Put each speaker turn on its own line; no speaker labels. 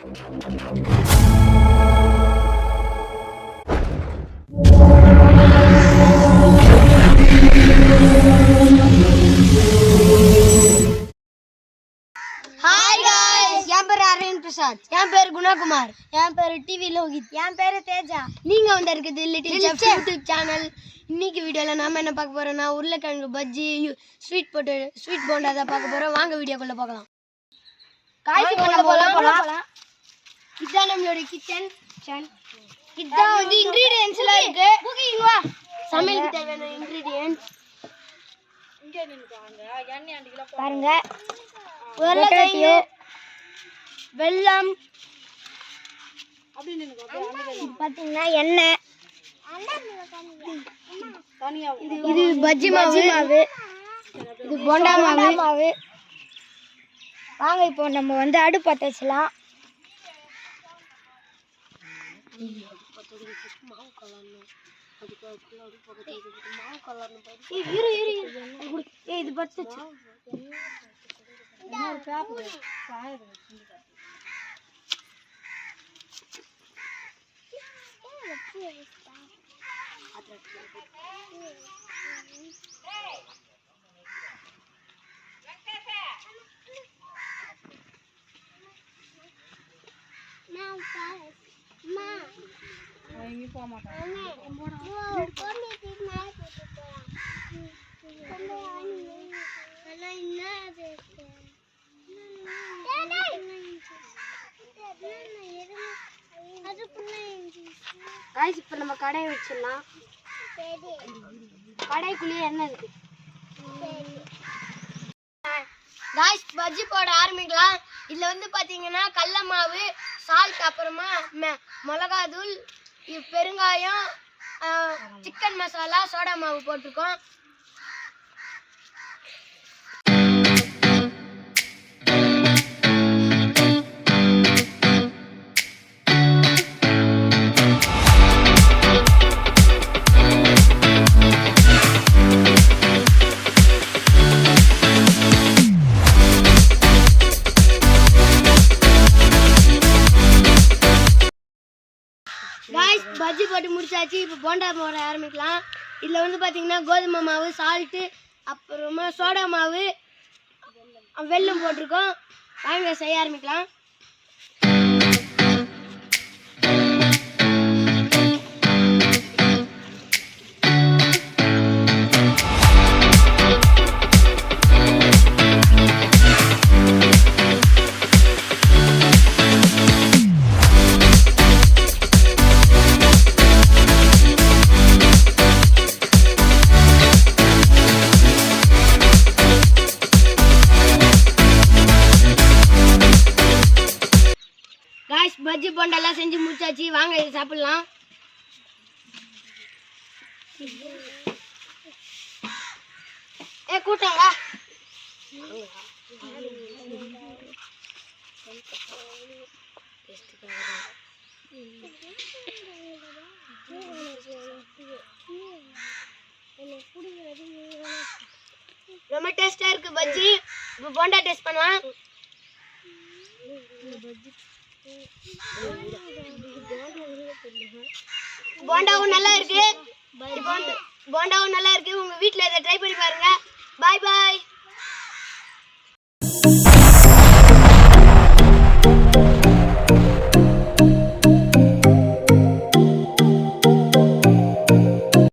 என் பேர் குணகுமார். என் பேர் டிவி லோகித். என் பேர் தேஜா. நீங்க வந்து இருக்குது லிட்டில் செஃப் யூடியூப் சேனல். இன்னைக்கு வீடியோல நாம என்ன பார்க்க போறோம்னா உருளைக்கிழங்கு பஜ்ஜி ஸ்வீட் போண்டா தான் பார்க்க போறோம். வாங்க வீடியோக்குள்ள பார்க்கலாம். போலாம். இதான் நம்மளோட கிச்சன். இதான் வந்து இன்கிரிடியன்ட்ஸ் எல்லாம் இருக்கு. இங்க வா. சமையலுக்கு தேவையான இன்கிரிடியன்ட்ஸ் இங்க நின்னுங்க. எண்ணெய் 2 கிலோ பாருங்க. உருளைக்கிழங்கு, வெல்லம், பாத்தீங்கன்னா எண்ணெய், இது பஜ்ஜி மாவு, இது போண்டா மாவு. வாங்க இப்போ நம்ம வந்து அடுப்பு பற்ற வச்சலாம். இது பத்து இப்ப நம்ம கடையை வச்சிடலாம். கடைக்குள்ளேயே எண்ணெய் இருக்கு. பஜ்ஜி போட ஆரம்பிக்கலாம். இதுல வந்து பாத்தீங்கன்னா கடல மாவு, சால்ட், அப்புறமா மிளகாத்தூள், பெருங்காயம், சிக்கன் மசாலா, சோடா மாவு போட்டிருக்கோம். பஜ்ஜி போட்டு முடிச்சாச்சு. இப்போ போண்டா போட ஆரம்பிக்கலாம். இதில் வந்து பார்த்தீங்கன்னா கோதுமை மாவு, சால்ட்டு, அப்புறமா சோடா மாவு, வெல்லம் போட்டிருக்கோம். வாங்க செய்ய ஆரம்பிக்கலாம். பஜ்ஜி போண்டெல்லாம் செஞ்சு முடிச்சாச்சு. வாங்க இது சாப்பிடலாம். கூட்டாங்க ரொம்ப டேஸ்டா இருக்கு பஜ்ஜி. இப்போ போண்டா டேஸ்ட் பண்ணலாம். போண்டாவும் நல்லா இருக்கு. உங்க வீட்ல இதை ட்ரை பண்ணி பாருங்க. பாய் பாய்.